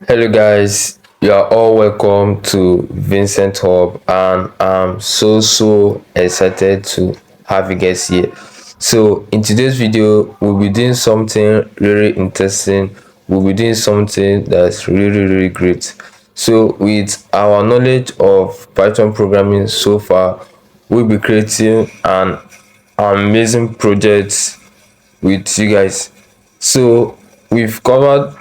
Hello guys, you are all welcome to Vincent Hub and I'm so excited to have you guys here. So in today's video, we'll be doing something really interesting. We'll be doing something that's really great. So with our knowledge of Python programming so far, we'll be creating an amazing project with you guys. So we've covered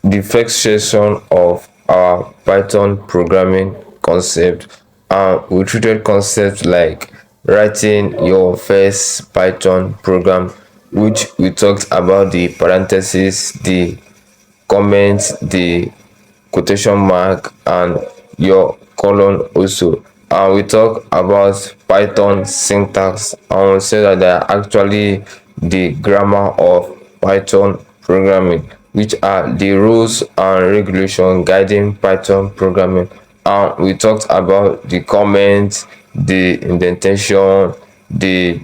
the first session of our Python programming concept, and we treated concepts like writing your first Python program, which we talked about the parentheses, the comments, the quotation mark, and your colon also. And we talk about Python syntax, and we say that they are actually the grammar of Python programming, which are the rules and regulation guiding Python programming. And we talked about the comments, the indentation, the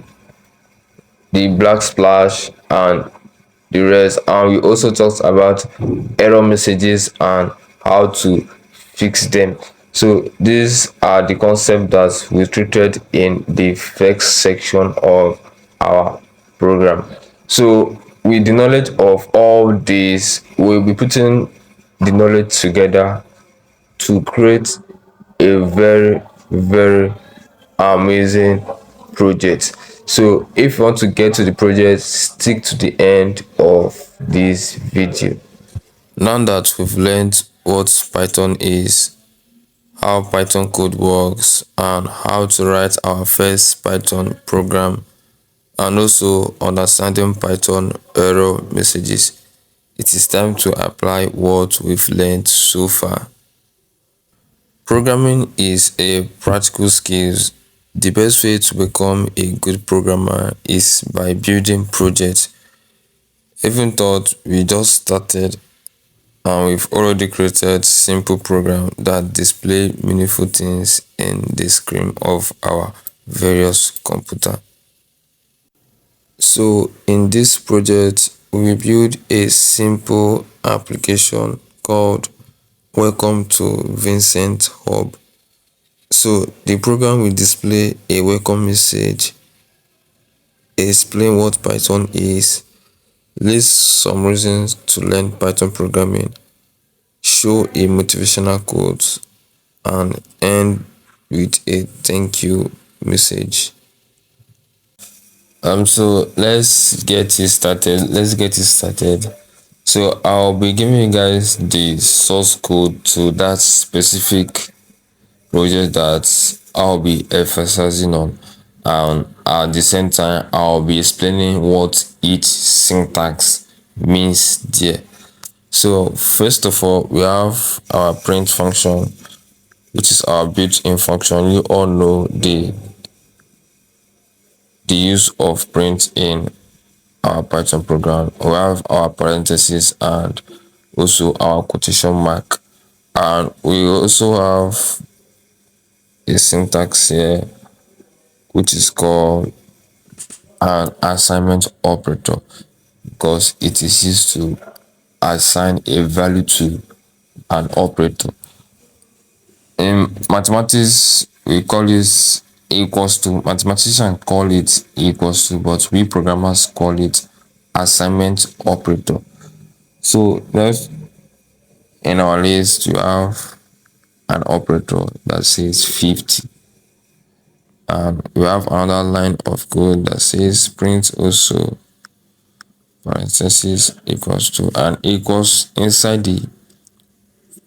black splash, and the rest. And we also talked about error messages and how to fix them. So these are the concepts that we treated in the first section of our program. So with the knowledge of all this, we'll be putting the knowledge together to create a very amazing project. So if you want to get to the project, stick to the end of this video. Now that we've learned what Python is, how Python code works, and how to write our first Python program, and also understanding Python error messages, it is time to apply what we've learned so far. Programming is a practical skill. The best way to become a good programmer is by building projects. Even though we just started and we've already created simple programs that display meaningful things in the screen of our various computer. So in this project, we build a simple application called Welcome to Vincent Hub. So the program will display a welcome message, explain what Python is, list some reasons to learn Python programming, show a motivational quote, and end with a thank you message. So let's get it started. So I'll be giving you guys the source code to that specific project that I'll be emphasizing on, and at the same time I'll be explaining what each syntax means there. So first of all, we have our print function, which is our built-in function. You all know the use of print in our Python program. We have our parentheses and also our quotation mark, and we also have a syntax here which is called an assignment operator, because it is used to assign a value to an operator. In mathematics, we call it equals to. Mathematicians call it equals to, but we programmers call it assignment operator. So next in our list, you have an operator that says 50. And we have another line of code that says print also parentheses equals to, and equals inside the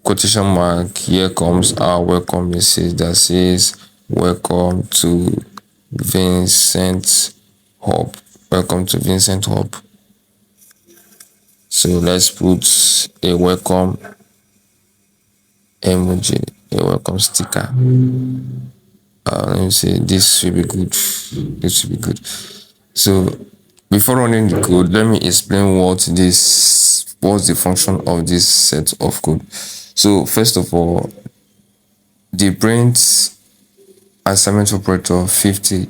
quotation mark. Here comes our welcome message that says welcome to Vincent Hub. Welcome to Vincent Hub. So let's put a welcome emoji, a welcome sticker. Let me say this will be good. This will be good. So before running the code, let me explain what's the function of this set of code. So first of all, the print assignment operator 50,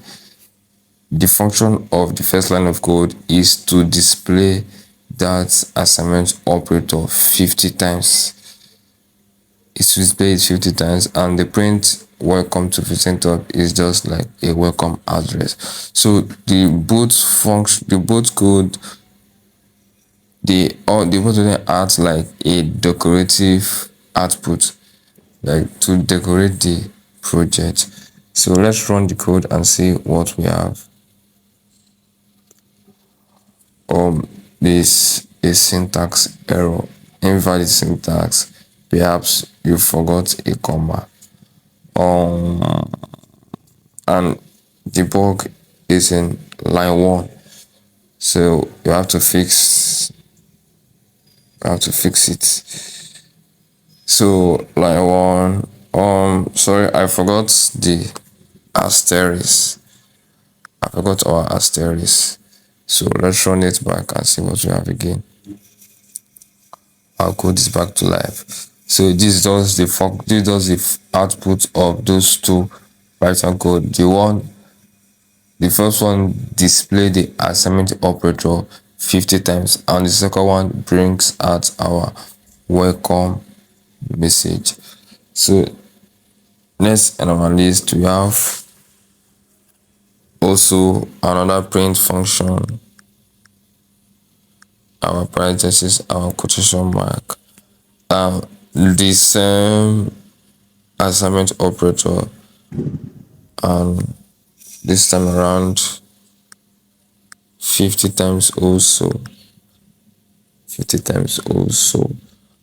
the function of the first line of code is to display that assignment operator 50 times. it displays 50 times, and the print welcome to Vincent Hub is just like a welcome address. So the both function, the both code, the both of them act like a decorative output, like to decorate the project. So let's run the code and see what we have. This is syntax error, invalid syntax. Perhaps you forgot a comma. And the bug is in line 1, so you have to fix it. So line 1, sorry, I forgot the asterisk. I forgot our asterisk. So let's run it back and see what we have again. I'll code this back to life. So this does the output of those two Python code. The first one display the assignment operator 50 times, and the second one brings out our welcome message. So next in our list, we have also another print function, our parenthesis, our quotation mark, the same assignment operator, and this time around 50 times also.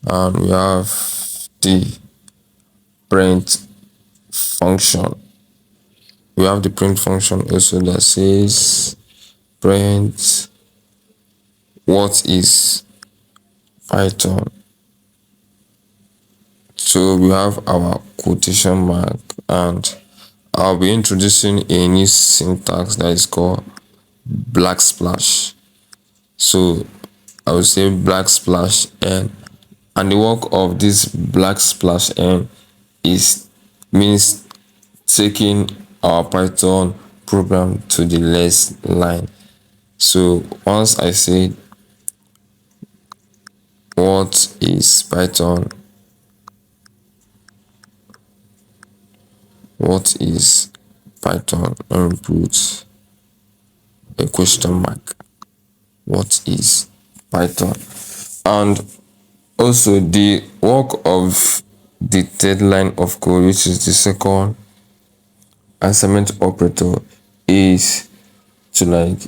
And we have the print function. We have the print function also that says print what is Python. So we have our quotation mark, and I'll be introducing a new syntax that is called black splash. So I will say black splash n, and the work of this black splash n is means taking our Python program to the next line. So once I say what is Python, let me put a question mark. What is Python? And also the work of the third line of code, which is the second assignment operator, is to like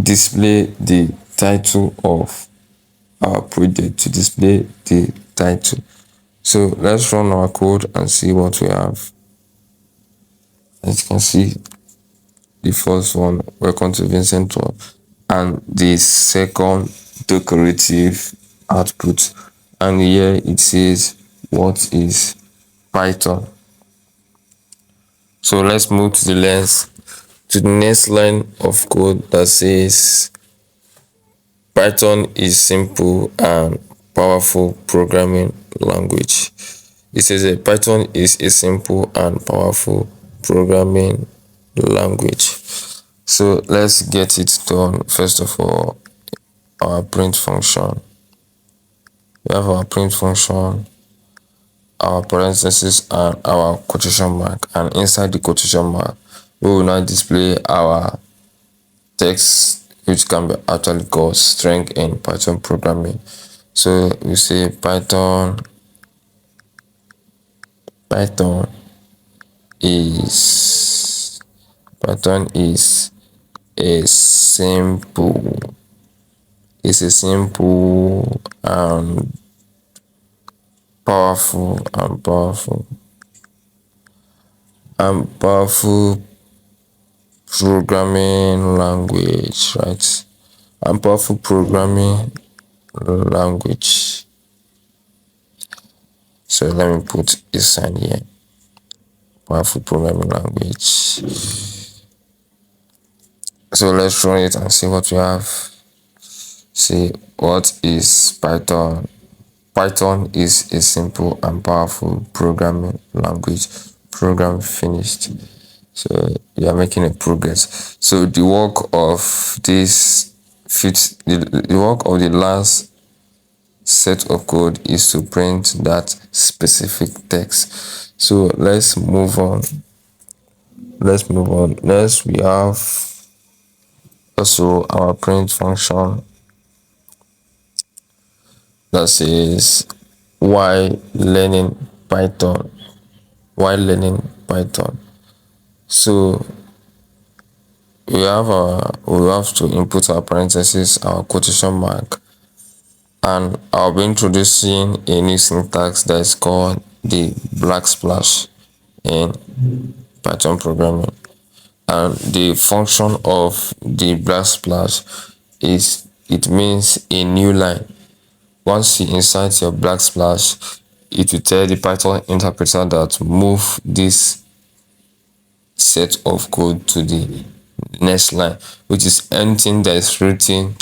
display the title of our project, to display the title. So let's run our code and see what we have. As you can see, the first one, welcome to Vincent Hub, and the second decorative output, and here it says what is Python. So let's move to the next line of code that says Python is simple and powerful programming language. It says that Python is a simple and powerful programming language. So let's get it done. First of all, our print function. We have our print function, our parentheses, and our quotation mark. And inside the quotation mark, we will now display our text, which can be actually called string in Python programming. So we say Python is a simple and powerful programming language, right? And powerful programming language. So let me put a sign here. Powerful programming language. So let's run it and see what we have. See, what is Python? Python is a simple and powerful programming language. Program finished. So you are making a progress. So the work of this fits the work of the last set of code is to print that specific text. So let's move on. Next we have also our print function that says while learning Python. While learning Python. So we have to input our parentheses, our quotation mark, and I'll be introducing a new syntax that is called the black splash in Python programming. And the function of the black splash is it means a new line. Once you insert your black splash, it will tell the Python interpreter that move this set of code to the next line, which is anything that is written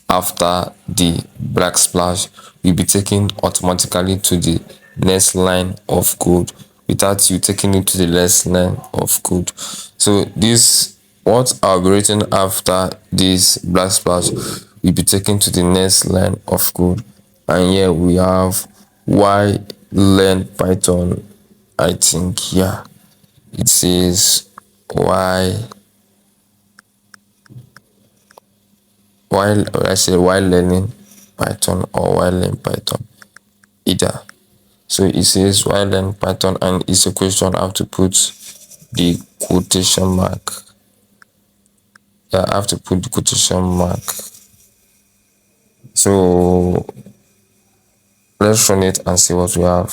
after the black splash will be taken automatically to the next line of code without you taking it to the next line of code. So this what I'll be written after this black splash will be taken to the next line of code. And here we have why learn Python. I think, yeah, it says why while I say while learning Python or while learning Python, either. So it says while learning Python, and it's a question I have to put the quotation mark. Yeah, I have to put the quotation mark. So let's run it and see what we have.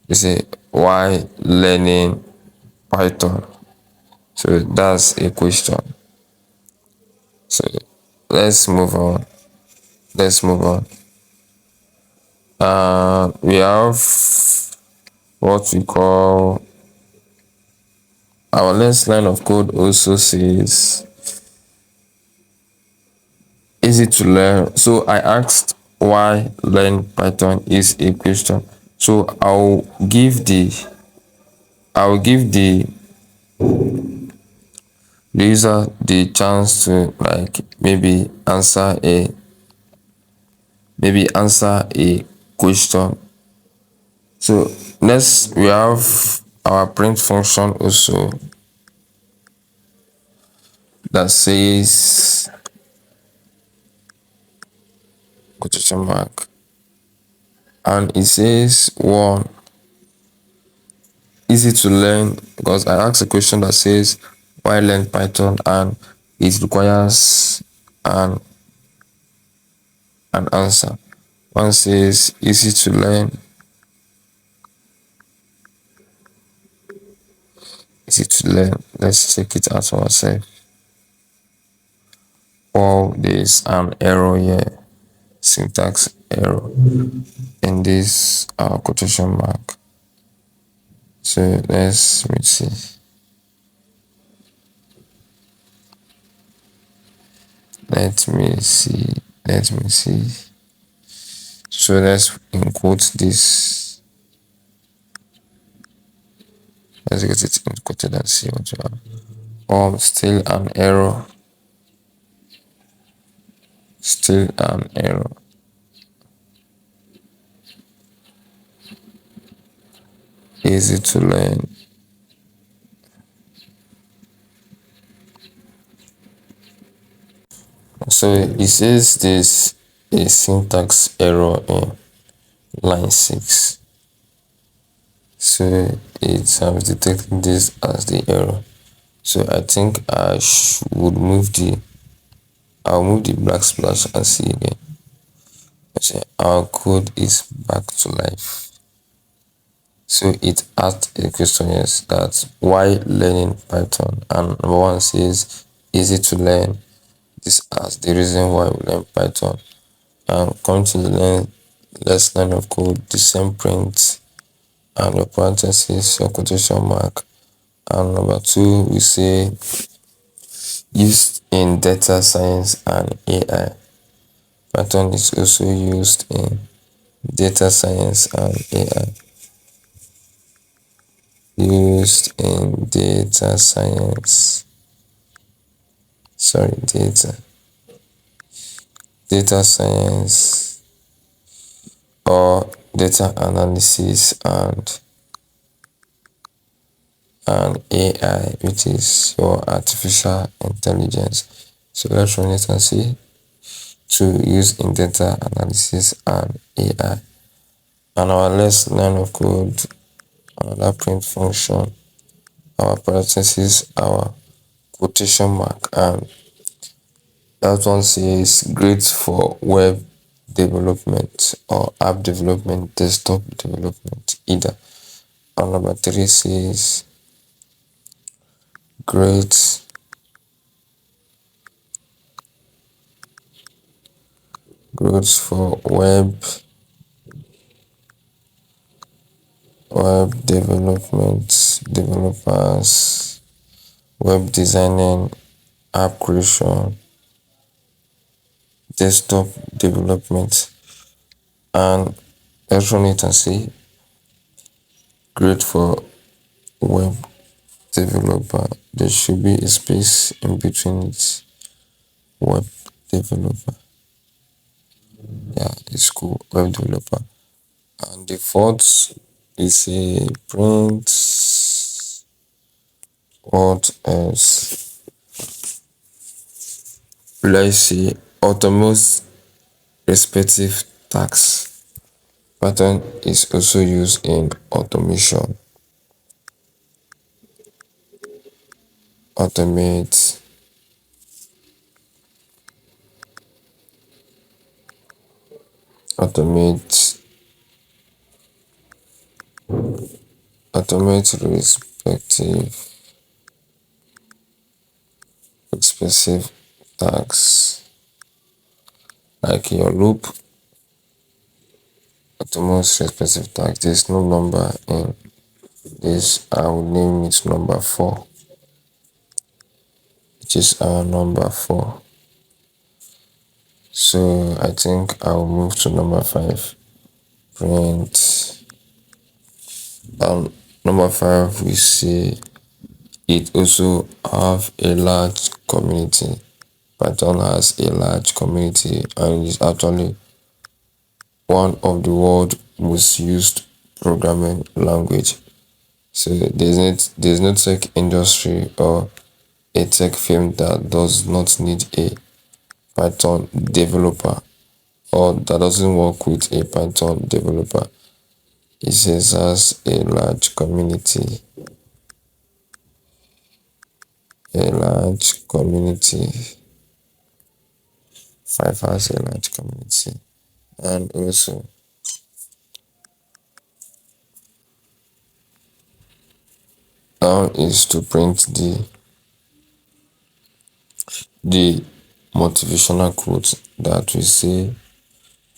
You say why learning Python. So that's a question. So let's move on. Let's move on. We have what we call our next line of code also says easy to learn. So I asked why learn Python is a question. So I'll give the user the chance to like maybe answer a question. So next we have our print function also that says quotation mark, and it says one easy to learn, because I asked a question that says why learn Python, and it requires an answer. One says easy to learn, easy to learn. Let's check it out for ourselves. Oh, there's an error here, syntax error in this quotation mark. So let me see. Let me see. Let me see. So let's quote this. Let's get it quoted and see what you have. Still an error. Still an error. Easy to learn. So it says this is syntax error in line 6. So it has detected this as the error. So I think would move I'll move the black splash and see again. So our code is back to life. So it asked a question, yes, that why learning Python, and number one says easy to learn. This as the reason why we learn Python. And come to the next line of code, the same print and your parentheses, your quotation mark. And number two, we say used in data science and AI. Python is also used in data science and AI. Used in data science. Sorry, data science or data analysis and AI, which is your artificial intelligence. So let's run it and see to use in data analysis and AI. And our next line of code, another print function, our parenthesis, our quotation mark, and that one says great for web development or app development, desktop development, either. And number three says great great for web development, developers, web designing, app creation, desktop development, and let's run it and see great for web developer. There should be a space in between it. Web developer. Yeah, it's cool. Web developer. And the fourth is a print. What else? Let's see. Automate respective tasks. Pattern is also used in automation. Automate automate automate respective tasks like your loop. Automate respective task. There's no number in this. I will name it number 4, which is our number 4. So I think I'll move to number 5. Print. Number 5, we see it also have a large community. Python has a large community and is actually one of the world's most used programming language. So there's no tech industry or a tech firm that does not need a Python developer or that doesn't work with a Python developer. It says has a large community. A large community. 5 has a large community. And also now is to print the motivational quote that we say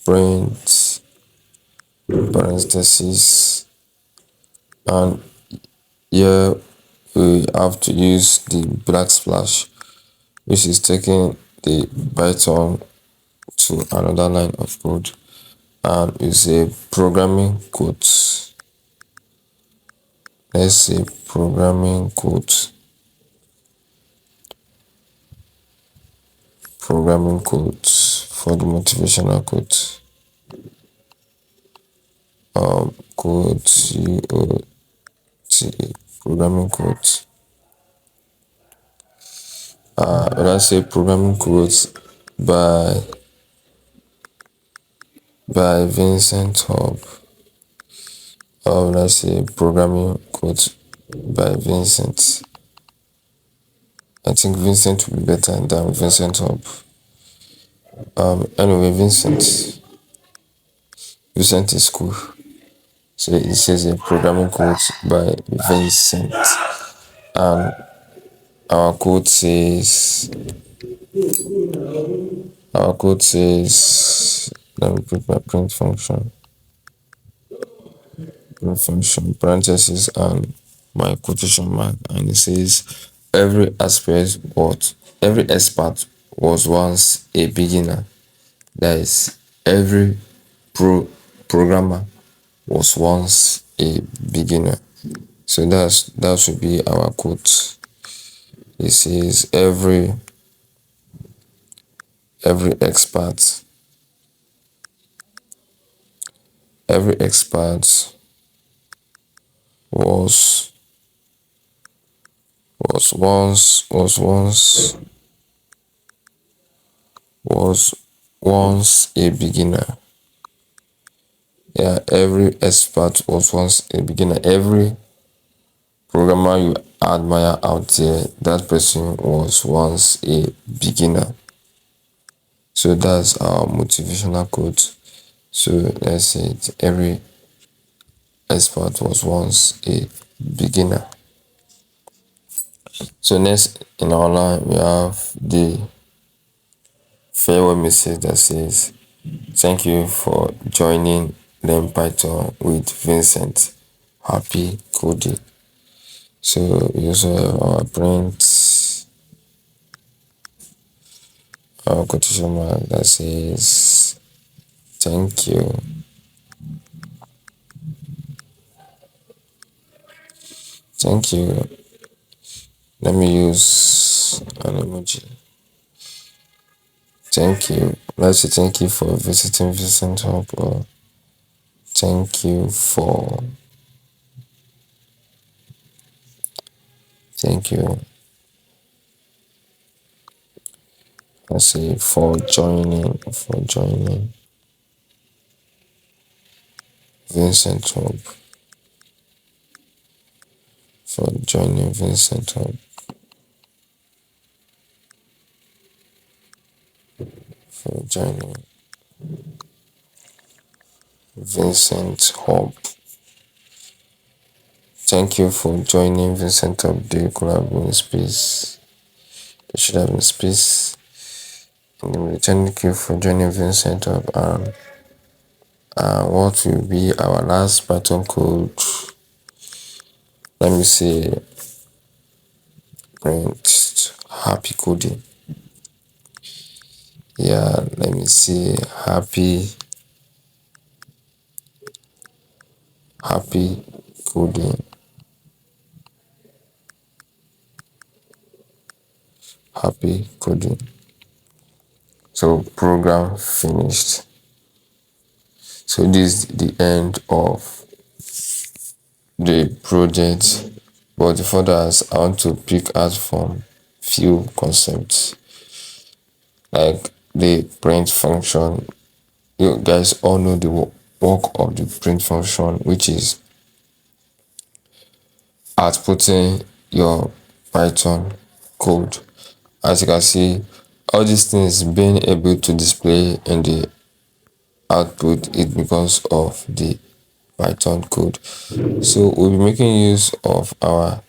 print parentheses, and here we have to use the black splash, which is taking the Python to another line of code, and we say programming quotes. Let's say programming quotes. Programming quotes for the motivational quote. Quote programming quotes. Let's say programming quotes by Vincent Hub. Let's say programming quotes by Vincent. I think Vincent would be better than Vincent Hub. Anyway, Vincent is cool. So it says a programming quote by Vincent, and our quote says let me put my print function parentheses and my quotation mark, and it says every expert was once a beginner. That is, every programmer was once a beginner. So that should be our quote. It says every expert every expert was was once was once was once a beginner. Yeah, every expert was once a beginner. Every programmer you admire out there, that person was once a beginner. So that's our motivational quote. So let's say it, every expert was once a beginner. So next in our line we have the farewell message that says, "Thank you for joining Learn Python with Vincent. Happy coding." So we also have our print, our quotation mark that says, "Thank you, thank you." Let me use an emoji. Thank you. Let's say thank you for visiting Vincent Hub, or thank you for, thank you. Let's say for joining Vincent Hub, for joining Vincent Hub, for joining Vincent Hub. Thank you for joining Vincent Hub. Do you could have been space? There should have been space. And thank you for joining Vincent Hub. And what will be our last Python code? Let me see. Print happy coding. Yeah, let me see. Happy coding. Happy coding. So program finished. So this is the end of the project. But before that, I want to pick out from few concepts like the print function. You guys all know the work of the print function, which is outputting your Python code. As you can see, all these things being able to display in the output is because of the Python code. So we'll be making use of our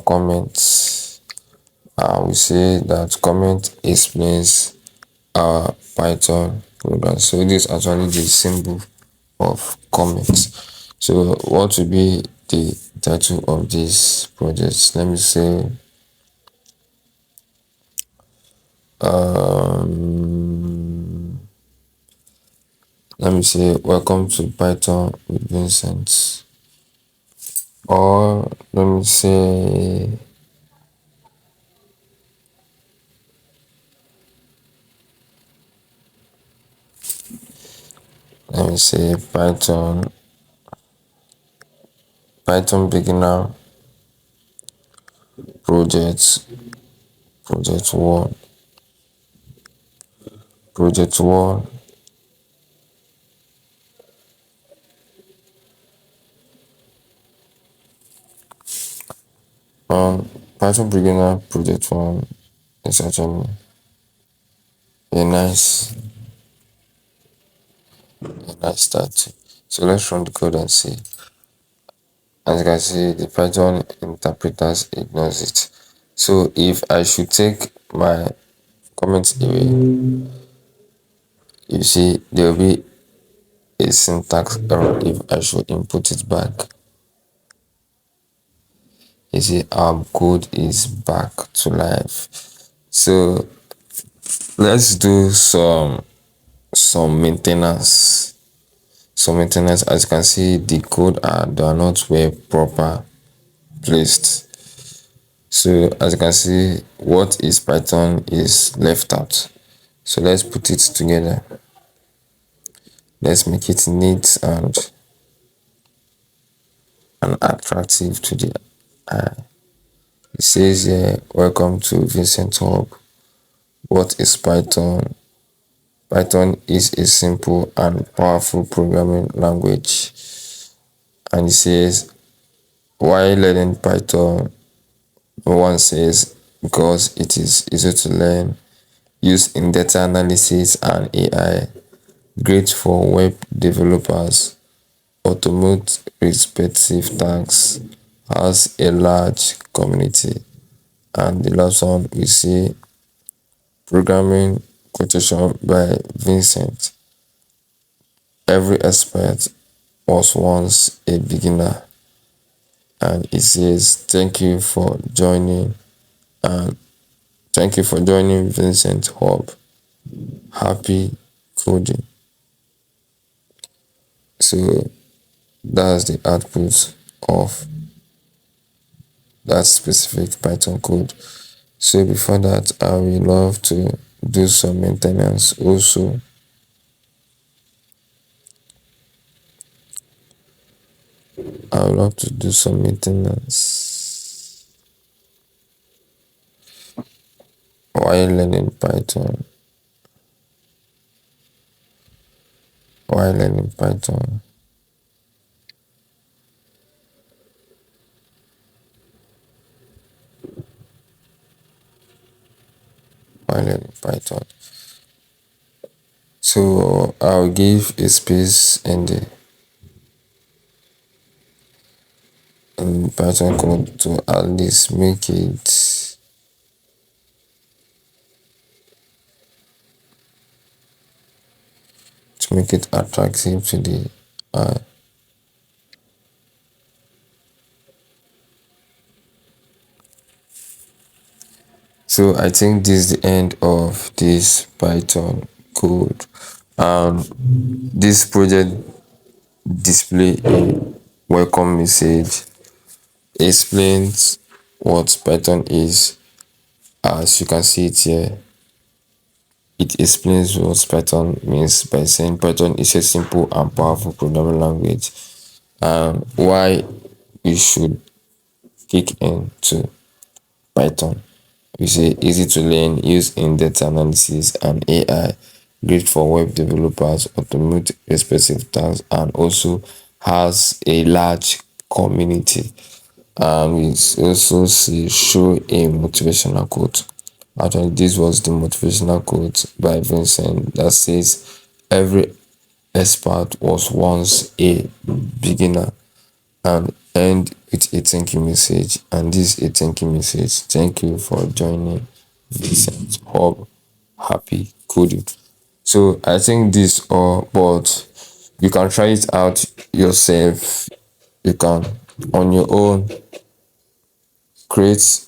comments. We say that comment explains our Python program. So this is actually the symbol of comments. So what will be the title of this project? Let me say welcome to Python with Vincent. Or let me say Python beginner project project one project one Python beginner project one is actually a nice start. So let's run the code and see. As you can see, the Python interpreters ignores it. So if I should take my comments away, you see there will be a syntax error if I should input it back. You see our code is back to life. So let's do some maintenance. As you can see, the code they are not where proper placed. So as you can see, what is Python is left out. So let's put it together. Let's make it neat and attractive to the eye. It says here, welcome to Vincent Hub. What is Python? Python is a simple and powerful programming language. And it says, why learning Python? One says, because it is easy to learn, used in data analysis and AI, great for web developers, automate repetitive tasks, has a large community. And the last one we see programming quotation by Vincent. Every expert was once a beginner. And it says, thank you for joining Vincent Hub. Happy coding. So that's the output of that specific Python code. So before that, I will love to do some maintenance also. I would love to do some maintenance while learning Python. While learning Python. While learning Python. So I'll give a space in Python code to at least make it attractive to the eye. So I think this is the end of this Python code. This project display a welcome message, explains what Python is. As you can see it here, it explains what Python means by saying Python is a simple and powerful programming language and why you should kick into Python. We say easy to learn, used in data analysis and AI, great for web developers, automate specific tasks, and also has a large community. And we also see show a motivational quote. Actually, this was the motivational quote by Vincent that says, every expert was once a beginner, and end with a thank you message. And this is a thank you message. Thank you for joining Vincent Hub. Happy coding. So I think this all, but you can try it out yourself. You can on your own create